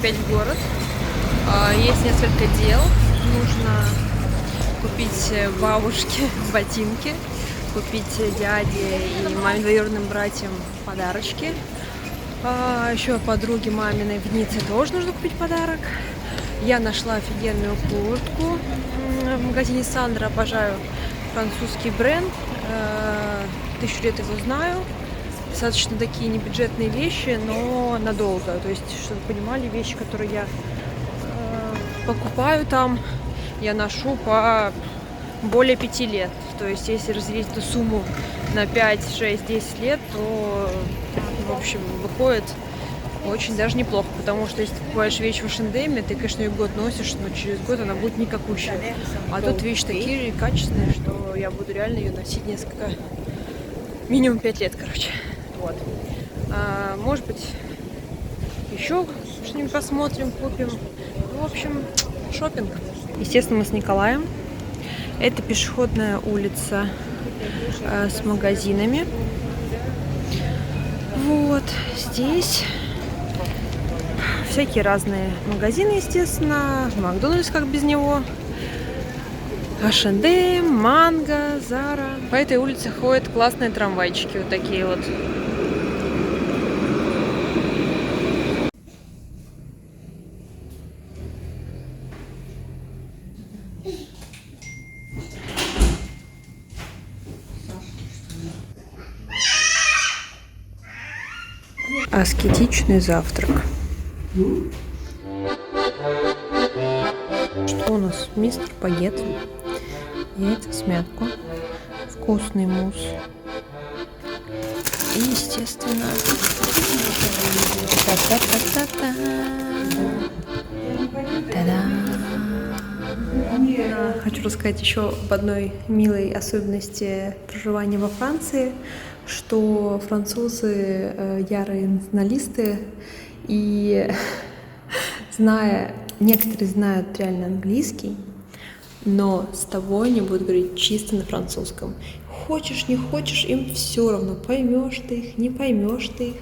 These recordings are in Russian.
опять в город. Есть несколько дел. Нужно купить бабушке ботинки, купить дяде и моим двоюродным братьям подарочки. Еще подруге маминой в Ницце тоже нужно купить подарок. Я нашла офигенную куртку в магазине Сандра. Обожаю французский бренд. 1000 лет его знаю. Достаточно такие небюджетные вещи, но надолго. То есть, чтобы вы понимали, вещи, которые я покупаю там, я ношу по более 5 лет. То есть, если разделить эту сумму на 5, 6, 10 лет, то, в общем, выходит очень даже неплохо. Потому что, если ты покупаешь вещь в H&M, ты, конечно, ее год носишь, но через год она будет никакущая. А тут вещи такие качественные, что я буду реально ее носить несколько, минимум 5 лет, короче. Вот. Может быть, еще что-нибудь посмотрим, купим. В общем, шопинг. Естественно, мы с Николаем. Это пешеходная улица с магазинами. Вот здесь всякие разные магазины, естественно. Макдональдс, как без него. H&M, Манго, Зара. По этой улице ходят классные трамвайчики, вот такие вот. Аскетичный завтрак. Что у нас? Мистер Багет. Яйца в смятку. Вкусный мусс. И, естественно, та-та-та-та-та. Та-да. Хочу рассказать еще об одной милой особенности проживания во Франции, что французы ярые националисты, и некоторые знают реально английский, но с тобой они будут говорить чисто на французском. Хочешь, не хочешь, им все равно, поймешь ты их, не поймешь ты их.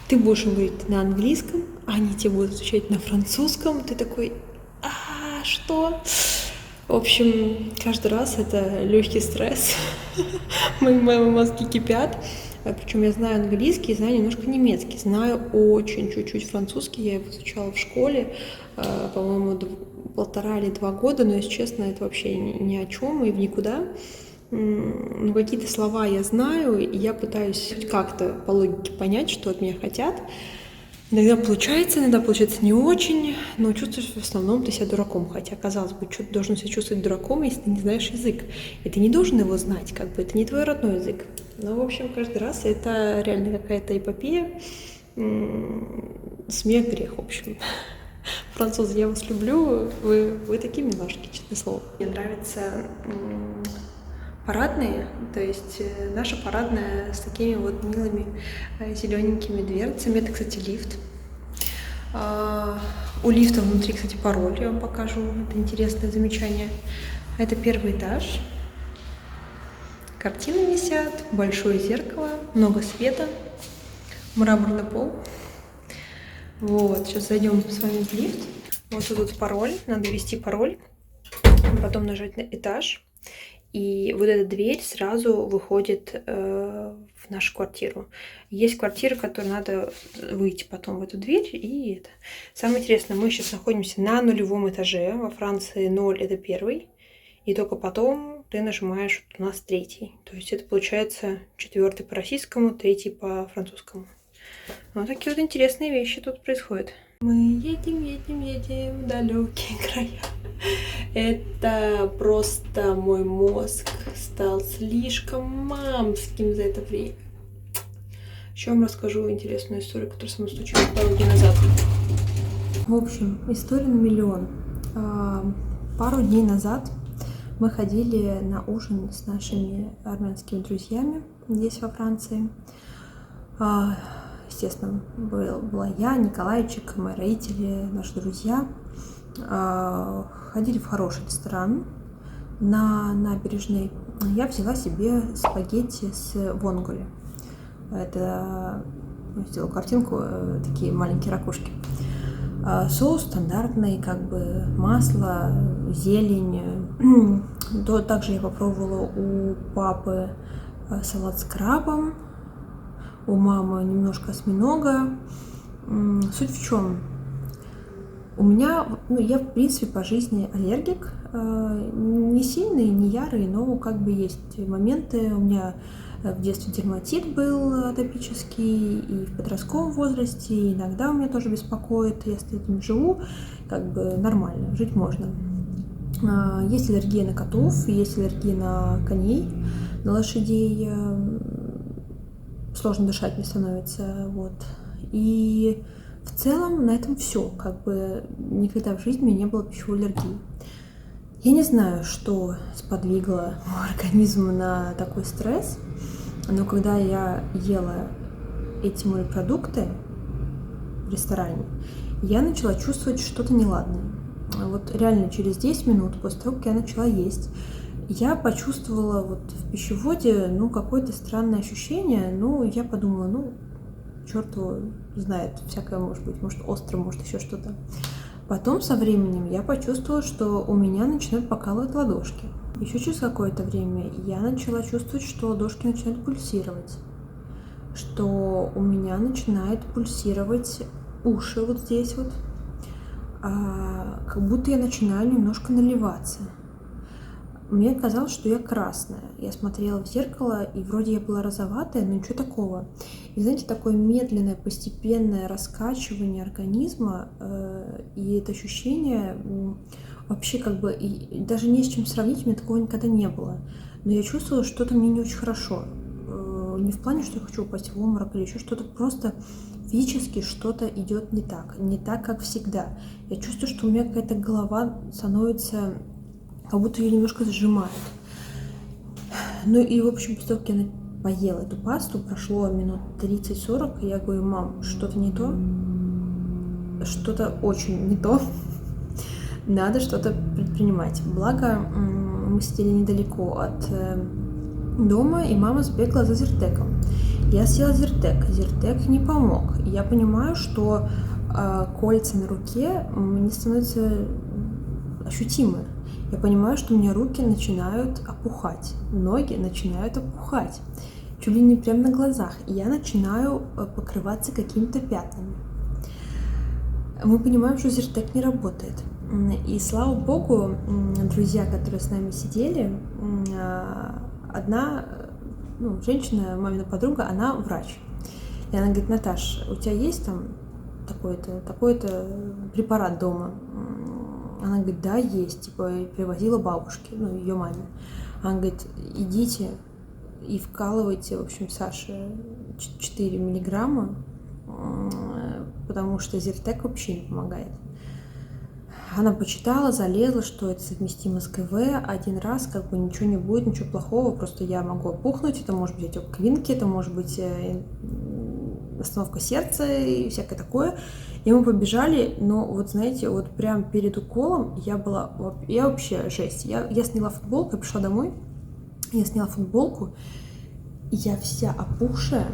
Ты будешь им говорить на английском, а они тебе будут отвечать на французском. Ты такой, что? В общем, каждый раз это легкий стресс. Мои мозги кипят. Причем я знаю английский, знаю немножко немецкий, знаю очень чуть-чуть французский. Я его изучала в школе, по-моему, 1,5 или 2 года, но, если честно, это вообще ни о чем и в никуда. Но какие-то слова я знаю, и я пытаюсь как-то по логике понять, что от меня хотят. Иногда получается не очень, но чувствуешь в основном ты себя дураком. Хотя, казалось бы, что ты должен себя чувствовать дураком, если ты не знаешь язык. И ты не должен его знать, это не твой родной язык. Но, в общем, каждый раз это реально какая-то эпопея. Смех грех, в общем. Французы, я вас люблю, вы такие милашки, честное слово. Мне нравятся парадные, то есть наша парадная с такими вот милыми зелененькими дверцами. Это, кстати, лифт. У лифта внутри, кстати, пароль, я вам покажу. Это интересное замечание. Это 1-й этаж. Картины висят, большое зеркало, много света, мраморный пол. Вот, сейчас зайдем с вами в лифт. Вот тут пароль, надо ввести пароль, потом нажать на этаж. И вот эта дверь сразу выходит в нашу квартиру. Есть квартира, в которой надо выйти потом в эту дверь. И это. Самое интересное, мы сейчас находимся на 0-м этаже. Во Франции 0 это 1-й. И только потом ты нажимаешь, у нас 3-й. То есть это получается 4-й по российскому, 3-й по французскому. Вот такие вот интересные вещи тут происходят. Мы едем в далекие края. Это просто мой мозг стал слишком мамским за это время. Еще вам расскажу интересную историю, которая со мной случилась пару дней назад. В общем, история на миллион. Пару дней назад мы ходили на ужин с нашими армянскими друзьями здесь, во Франции. Естественно, была я, Николайчик, мои родители, наши друзья. Ходили в хороший ресторан на набережной. Я взяла себе спагетти с вонголи. Это, сделала картинку, такие маленькие ракушки. Соус стандартный, как бы масло, зелень. Также я попробовала у папы салат с крабом, у мамы немножко осьминога. Суть в чем? У меня, я в принципе по жизни аллергик, не сильный, не ярый, но как бы есть моменты. У меня в детстве дерматит был атопический, и в подростковом возрасте, и иногда у меня тоже беспокоит, я с этим живу, как бы нормально, жить можно. Есть аллергия на котов, есть аллергия на коней, на лошадей, сложно дышать мне становится, вот. И в целом на этом все, как бы никогда в жизни у меня не было пищевой аллергии. Я не знаю, что сподвигло мой организм на такой стресс, но когда я ела эти морепродукты в ресторане, я начала чувствовать что-то неладное. Вот реально через 10 минут после того, как я начала есть, я почувствовала вот в пищеводе, какое-то странное ощущение, я подумала, черт его знает, всякое может быть, может остро, может еще что-то. Потом со временем я почувствовала, что у меня начинают покалывать ладошки. Еще через какое-то время я начала чувствовать, что ладошки начинают пульсировать, что у меня начинает пульсировать уши вот здесь вот, как будто я начинаю немножко наливаться. Мне казалось, что я красная. Я смотрела в зеркало, и вроде я была розоватая, но ничего такого. И знаете, такое медленное, постепенное раскачивание организма, и это ощущение вообще как бы, и даже не с чем сравнить, у меня такого никогда не было. Но я чувствовала, что что-то мне не очень хорошо. Не в плане, что я хочу упасть в обморок или еще что-то, просто физически что-то идет не так, как всегда. Я чувствую, что у меня какая-то голова становится, как будто ее немножко сжимает. И, в общем, после того, как я поела эту пасту, прошло минут 30-40, и я говорю: мам, что-то не то, что-то очень не то, надо что-то предпринимать. Благо, мы сидели недалеко от дома, и мама сбегала за Зиртеком. Я съела Зиртек не помог. Я понимаю, что кольца на руке мне становятся ощутимы. Я понимаю, что у меня руки начинают опухать, ноги начинают опухать, чуть ли не прямо на глазах, и я начинаю покрываться какими-то пятнами. Мы понимаем, что Зиртек не работает. И слава богу, друзья, которые с нами сидели, одна женщина, мамина подруга, она врач. И она говорит: Наташ, у тебя есть там такой-то препарат дома? Она говорит: да, есть, привозила бабушке, ее маме. Она говорит: идите и вкалывайте, в общем, Саше 4 миллиграмма, потому что Зиртек вообще не помогает. Она почитала, залезла, что это совместимо с КВ, один раз, как бы ничего не будет, ничего плохого, просто я могу опухнуть, это может быть отек квинки, это может быть остановка сердца и всякое такое. И мы побежали, но вот знаете, вот прям перед уколом я вообще жесть. Я сняла футболку, я пришла домой, я сняла футболку, и я вся опухшая,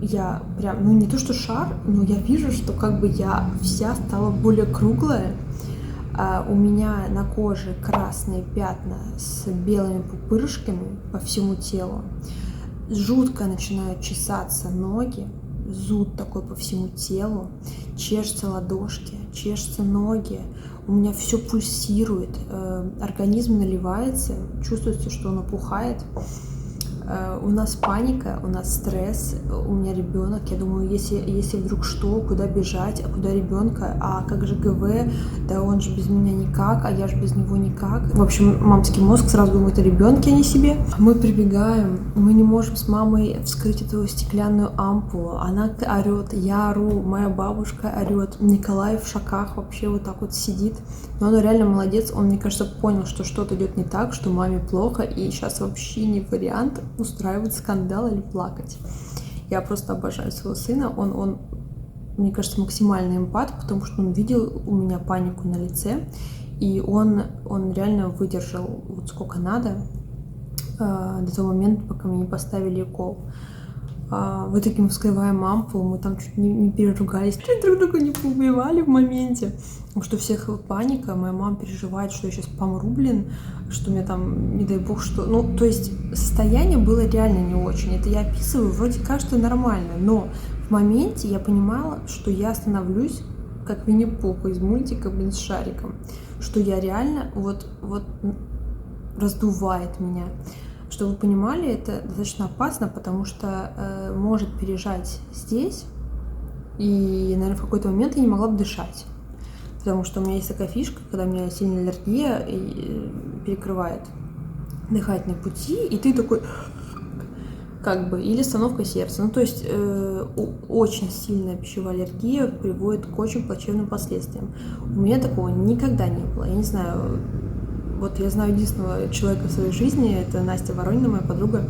я прям, не то что шар, но я вижу, что как бы я вся стала более круглая. У меня на коже красные пятна с белыми пупырышками по всему телу. Жутко начинают чесаться ноги, зуд такой по всему телу, чешутся ладошки, чешутся ноги. У меня все пульсирует, организм наливается, чувствуется, что он опухает. У нас паника, у нас стресс, у меня ребенок. Я думаю, если вдруг что, куда бежать, а куда ребенка, а как же ГВ, да он же без меня никак, а я же без него никак. В общем, мамский мозг сразу думает о ребенке, а не себе. Мы прибегаем, мы не можем с мамой вскрыть эту стеклянную ампулу. Она орет, я ору, моя бабушка орет, Николай в шоках вообще вот так вот сидит. Но он реально молодец, он, мне кажется, понял, что что-то идет не так, что маме плохо, и сейчас вообще не вариант устраивать скандал или плакать. Я просто обожаю своего сына, он, мне кажется, максимальный эмпат, потому что он видел у меня панику на лице, и он реально выдержал вот сколько надо до того момента, пока мне не поставили укол. В итоге мы вскрываем ампулу, мы там чуть не переругались, чуть друг друга не поубивали в моменте. Потому что у всех паника, моя мама переживает, что я сейчас помру, блин, что мне там, не дай бог, что... Ну, то есть состояние было реально не очень. Это я описываю, вроде кажется нормально, но в моменте я понимала, что я становлюсь как Винни-Пух из мультика, блин, с шариком. Что я реально вот раздувает меня. Чтобы вы понимали, это достаточно опасно, потому что может пережать здесь, и, наверное, в какой-то момент я не могла бы дышать. Потому что у меня есть такая фишка, когда у меня сильная аллергия и перекрывает дыхательные пути, и ты такой, как бы, или остановка сердца. Ну, то есть очень сильная пищевая аллергия приводит к очень плачевным последствиям. У меня такого никогда не было. Я не знаю, вот я знаю единственного человека в своей жизни, это Настя Воронина, моя подруга.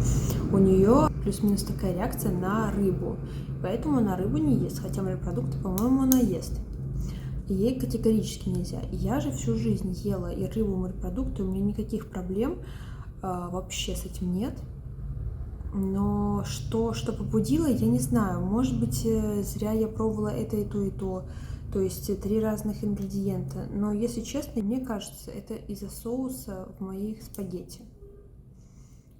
У нее плюс-минус такая реакция на рыбу. Поэтому она рыбу не ест, хотя морепродукты, по-моему, она ест. И ей категорически нельзя. Я же всю жизнь ела и рыбу, и морепродукты, у меня никаких проблем вообще с этим нет. Но что побудило, я не знаю. Может быть, зря я пробовала это и то, и то. То есть 3 разных ингредиента. Но, если честно, мне кажется, это из-за соуса в моих спагетти.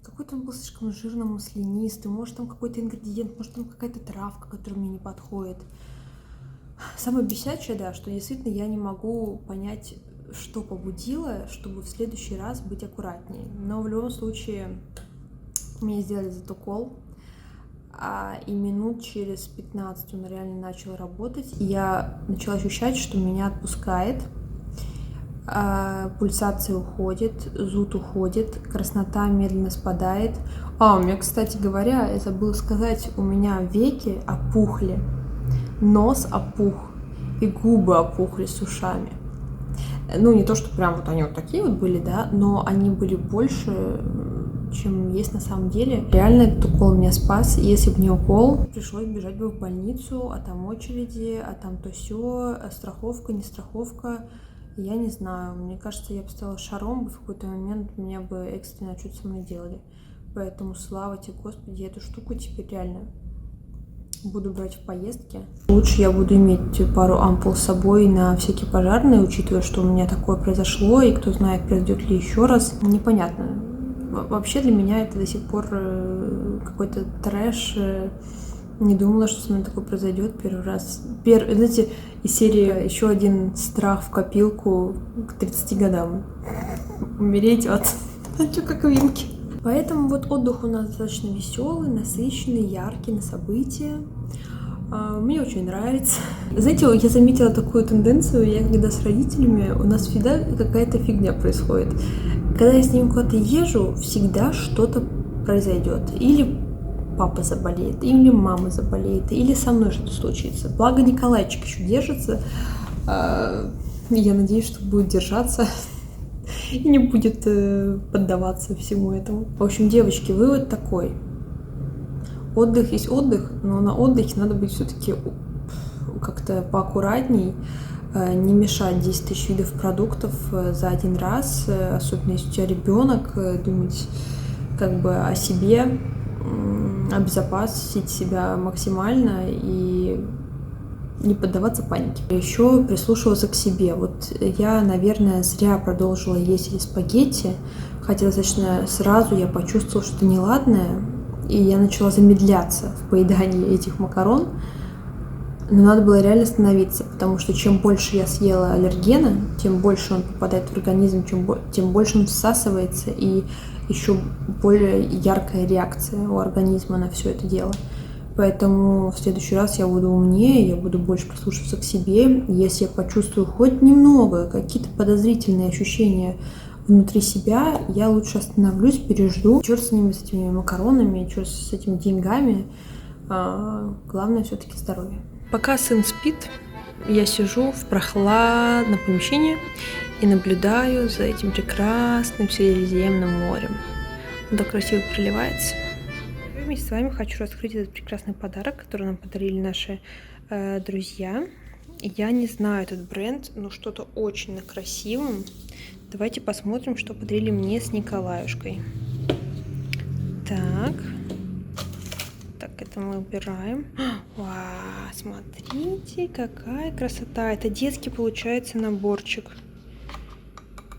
Какой-то он был слишком жирный, маслянистый. Может, там какой-то ингредиент, может, там какая-то травка, которая мне не подходит. Самое бесячее, да, что действительно я не могу понять, что побудило, чтобы в следующий раз быть аккуратнее. Но в любом случае мне сделали этот укол, и минут через 15 он реально начал работать. И я начала ощущать, что меня отпускает, пульсация уходит, зуд уходит, краснота медленно спадает. У меня, кстати говоря, я забыла сказать, у меня веки опухли. Нос опух, и губы опухли с ушами. Ну, не то, что прям вот они вот такие вот были, да, но они были больше, чем есть на самом деле. Реально этот укол меня спас. Если бы не укол, пришлось бежать бы в больницу, а там очереди, а там то сё, страховка, не страховка. Я не знаю, мне кажется, я бы стала шаром, в какой-то момент меня бы экстренно что-то со мной делали. Поэтому слава тебе, Господи, эту штуку теперь реально буду брать в поездке. Лучше я буду иметь пару ампул с собой на всякие пожарные, учитывая, что у меня такое произошло, и кто знает, произойдет ли еще раз. Непонятно. Вообще для меня это до сих пор какой-то трэш. Не думала, что со мной такое произойдет первый раз. Знаете, из серии еще один страх в копилку к 30 годам. Умереть от коковинки. Поэтому вот отдых у нас достаточно веселый, насыщенный, яркий на события. Мне очень нравится. Знаете, я заметила такую тенденцию, я когда с родителями, у нас всегда какая-то фигня происходит. Когда я с ними куда-то езжу, всегда что-то произойдет. Или папа заболеет, или мама заболеет, или со мной что-то случится. Благо Николайчик еще держится. Я надеюсь, что будет держаться и не будет поддаваться всему этому. В общем, девочки, вывод такой. Отдых есть отдых, но на отдыхе надо быть все-таки как-то поаккуратней, не мешать 10 тысяч видов продуктов за один раз, особенно если у тебя ребенок, думать как бы о себе, обезопасить себя максимально и не поддаваться панике. Еще прислушиваться к себе. Вот я, наверное, зря продолжила есть эти спагетти, хотя достаточно сразу я почувствовала что-то неладное, и я начала замедляться в поедании этих макарон. Но надо было реально остановиться, потому что чем больше я съела аллергена, тем больше он попадает в организм, тем больше он всасывается, и еще более яркая реакция у организма на все это дело. Поэтому в следующий раз я буду умнее, я буду больше прислушиваться к себе. Если я почувствую хоть немного какие-то подозрительные ощущения внутри себя, я лучше остановлюсь, пережду. Черт с ними, с этими макаронами, черт с этими деньгами. Главное все-таки здоровье. Пока сын спит, я сижу в прохладном помещении и наблюдаю за этим прекрасным Средиземным морем. Он так красиво проливается. Вместе с вами хочу раскрыть этот прекрасный подарок, который нам подарили наши друзья. Я не знаю этот бренд, но что-то очень красивым. Давайте посмотрим, что подарили мне с Николаюшкой. Так, это это мы убираем. Вау, смотрите, какая красота. Это детский, получается, наборчик.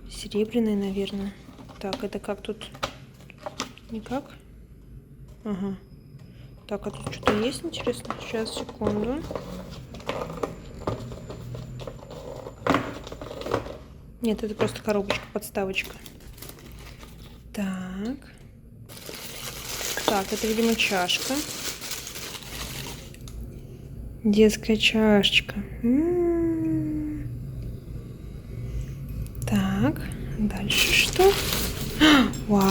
Серебряный, наверное. Так, это как тут? Никак? Ага. Так, а тут что-то есть интересно? Сейчас, секунду. Нет, это просто коробочка, подставочка. Так. Так, это, видимо, чашка. Детская чашечка. Так, дальше что? Вау!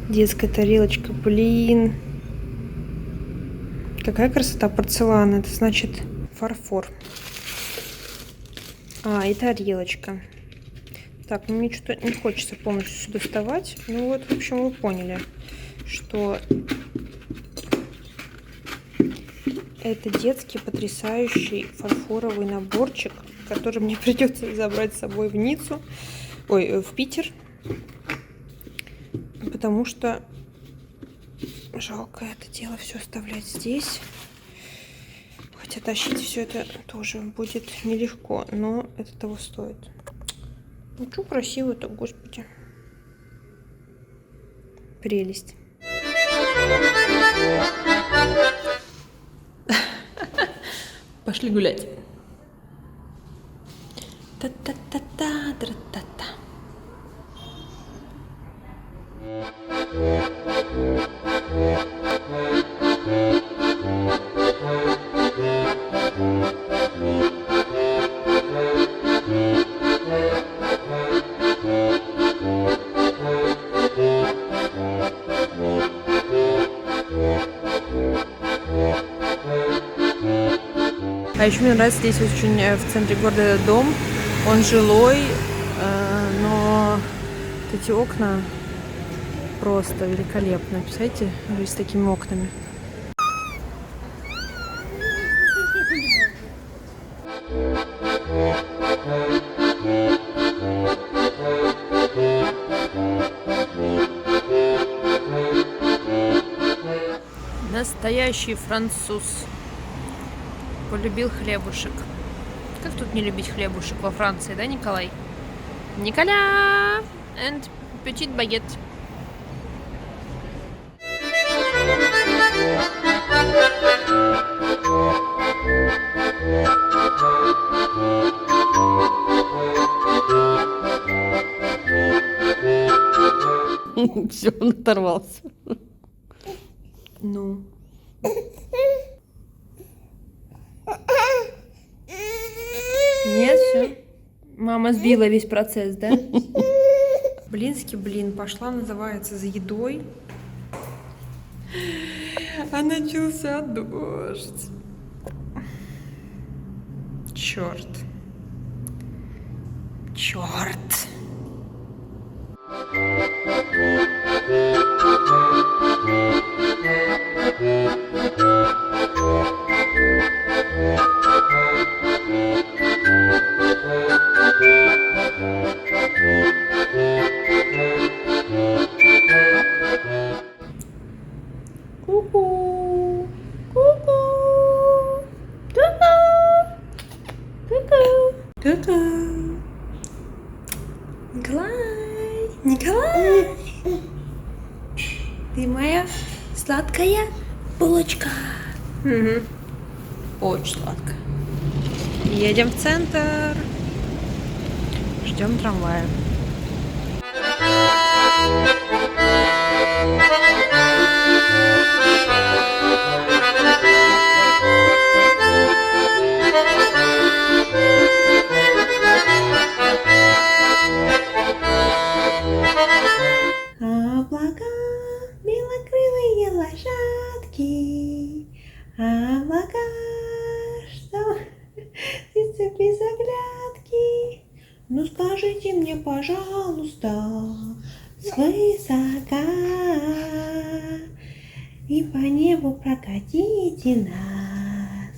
Детская тарелочка, блин. Какая красота, порцелан. Это значит фарфор. И тарелочка. Так, мне что-то не хочется полностью доставать. Ну вот, в общем, вы поняли, что это детский потрясающий фарфоровый наборчик, который мне придется забрать с собой в Ниццу, в Питер, потому что жалко это дело все оставлять здесь. Хотя тащить все это тоже будет нелегко, но это того стоит. Ну что красиво-то, господи. Прелесть. Пошли гулять. Та-та-та-та-та-та-та. А еще мне нравится здесь очень в центре города этот дом. Он жилой, но вот эти окна просто великолепно. Представляете, с такими окнами. Настоящий француз. Полюбил хлебушек. Как тут не любить хлебушек во Франции, да, Николай? Николя! And petit baguette. Все, он оторвался. Ну. Нет, все. Мама сбила весь процесс, да? Блинский блин. Пошла, называется, за едой. А начался дождь. Черт. Черт. Ку-ку. Ку-ку. Ку-ку. Ку-ку. Николай. Николай. Ты моя сладкая булочка. Угу. Очень сладкая. Едем в центр. Ждем трамвая. Облака, белокрылые лошадки, облака, что птицы без оглядки. Ну скажите мне, пожалуйста, свысока, и по небу прокатите нас,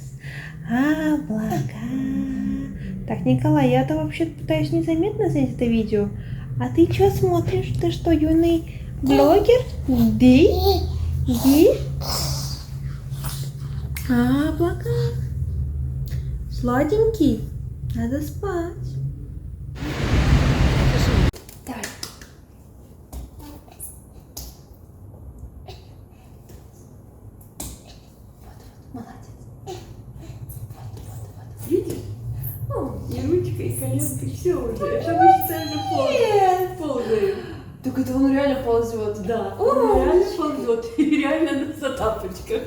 облака. Так, Николай, я-то вообще пытаюсь незаметно снять это видео. А ты что смотришь? Ты что, юный блогер? Ди? Ди? Пока. Сладенький. Надо спать. Давай. Молодец. Видишь? И ручка, и коленки, все уже. Это мы специально ползаем. Так это он реально ползет, да. Он реально ползет. И реально за тапочках.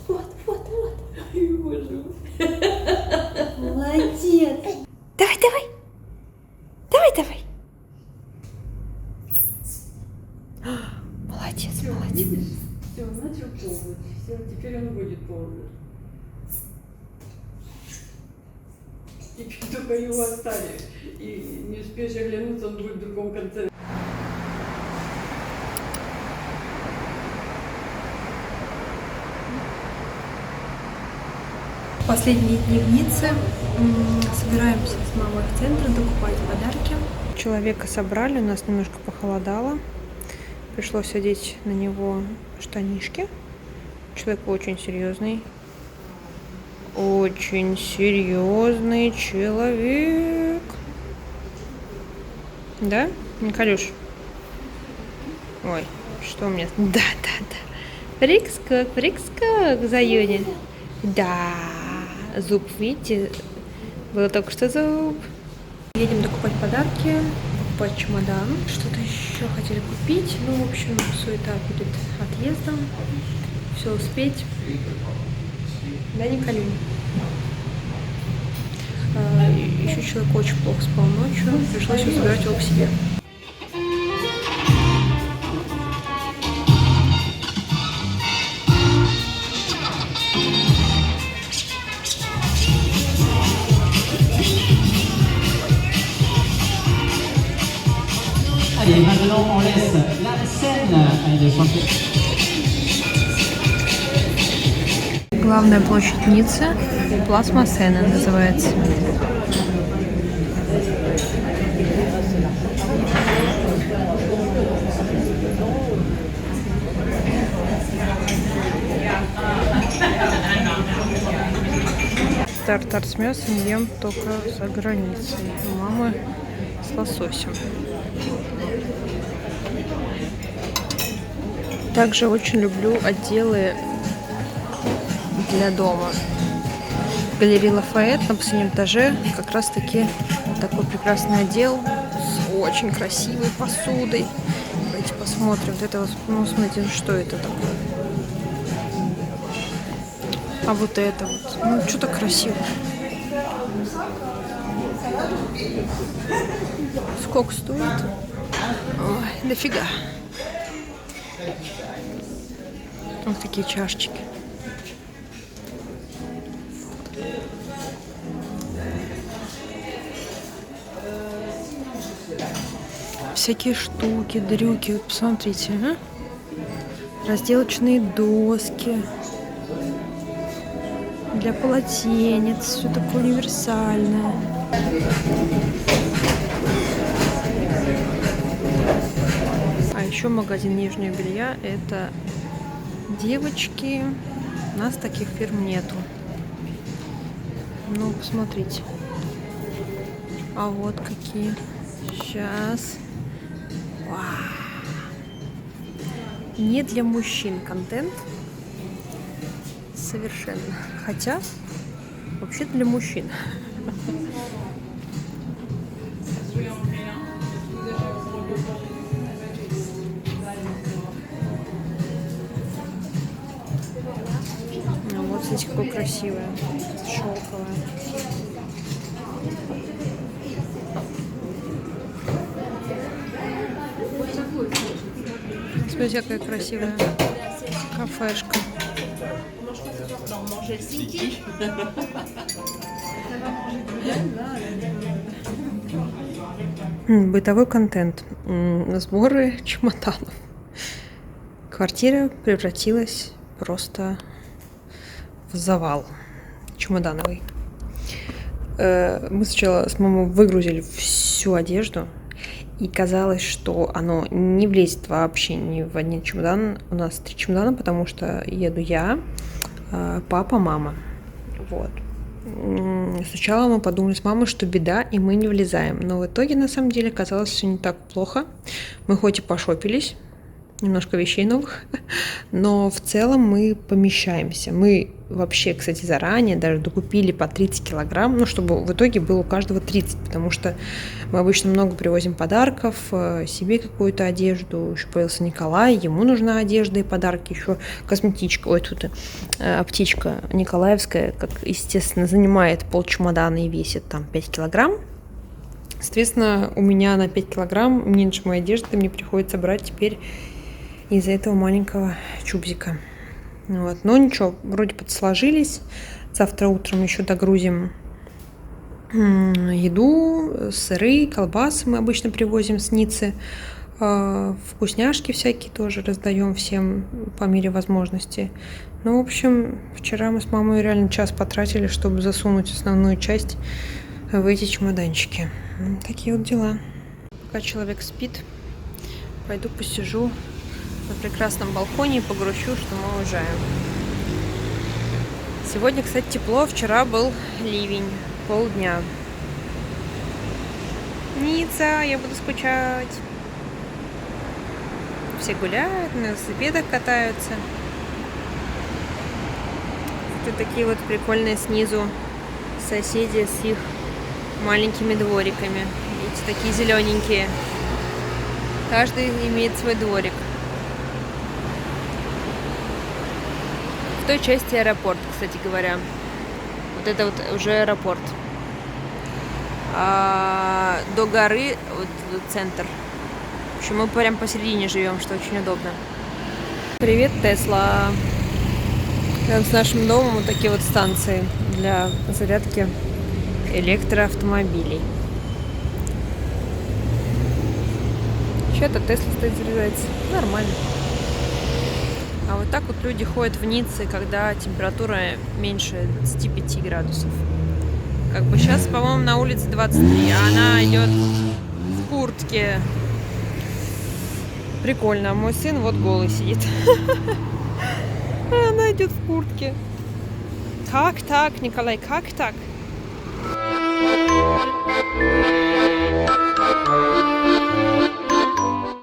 Вот. Ай, боже. Молодец. Давай. Молодец. Видишь? Все, он начал ползать. Все, теперь он будет ползать. Теперь только его оставишь. И не успеешь оглянуться, он будет в другом конце. Последние дневницы. Собираемся с мамой в центр докупать подарки. Человека собрали, у нас немножко похолодало. Пришлось одеть на него штанишки. Человек очень серьезный. Очень серьезный человек. Да, Николюш? Ой, что у меня? Да. Прыг-скок, Заюня. Да, зуб, видите? Было только что зуб. Едем докупать подарки, покупать чемодан. Что-то еще хотели купить. Ну, в общем, суета перед отъездом. Все успеть. Да, Николюнь? Еще человек очень плохо спал ночью. Пришлось забирать его к себе. Allez, maintenant on laisse la scène à les chanter. Главная площадь Ниццы, Плац Массена называется. Тартар с мясом ем только за границей. У мамы с лососем. Также очень люблю отделы для дома. В галерее Лафайет на последнем этаже как раз таки такой прекрасный отдел с очень красивой посудой. Давайте посмотрим. Вот это вот, ну, смотрите, что это такое. А вот это вот. Ну, что-то красиво. Сколько стоит? Ой, дофига. Вот такие чашечки. Всякие штуки, дрюки. Вот посмотрите, а? Разделочные доски. Для полотенец. Все такое универсальное. А еще магазин нижнего белья. Это девочки. У нас таких фирм нету. Ну, посмотрите. А вот какие. Сейчас. Вау. Не для мужчин контент. Совершенно. Хотя, вообще для мужчин. Вот здесь какое красивое. Шелковое. Смотрите, какая красивая кафешка. Бытовой контент. Сборы чемоданов. Квартира превратилась просто в завал чемодановый. Мы сначала с мамой выгрузили всю одежду. И казалось, что оно не влезет вообще ни в один чемодан. У нас 3 чемодана, потому что еду я, папа, мама. Вот. Сначала мы подумали с мамой, что беда, и мы не влезаем. Но в итоге, на самом деле, казалось все не так плохо. Мы хоть и пошопились, немножко вещей новых, но в целом мы помещаемся. Мы вообще, кстати, заранее даже докупили по 30 килограмм, ну, чтобы в итоге было у каждого 30, потому что мы обычно много привозим подарков, себе какую-то одежду, еще появился Николай, ему нужна одежда и подарки, еще косметичка, ой, тут птичка николаевская, как, естественно, занимает полчемодана и весит там 5 килограмм. Соответственно, у меня на 5 килограмм меньше моей одежды, мне приходится брать теперь из-за этого маленького чубзика. Вот. Но ничего, вроде подсложились. Завтра утром еще догрузим еду, сыры, колбасы мы обычно привозим с Ниццы. Вкусняшки всякие тоже раздаем всем по мере возможности. Ну, в общем, вчера мы с мамой реально час потратили, чтобы засунуть основную часть в эти чемоданчики. Такие вот дела. Пока человек спит, пойду посижу на прекрасном балконе и погрущу, что мы уезжаем. Сегодня, кстати, тепло, вчера был ливень, полдня. Ницца, я буду скучать. Все гуляют, на велосипедах катаются. Тут такие вот прикольные снизу соседи с их маленькими двориками. Видите, такие зелененькие. Каждый имеет свой дворик. В той части аэропорт, кстати говоря. Вот это вот уже аэропорт. А до горы вот центр. В общем, мы прям посередине живем, что очень удобно. Привет, Тесла. Рядом с нашим домом вот такие вот станции для зарядки электроавтомобилей. Что-то Тесла стоит заряжается. Нормально. А вот так вот люди ходят в Ницце, когда температура меньше 25 градусов. Как бы сейчас, по-моему, на улице 23, а она идет в куртке. Прикольно. А мой сын вот голый сидит. А она идет в куртке. Как так, Николай, как так?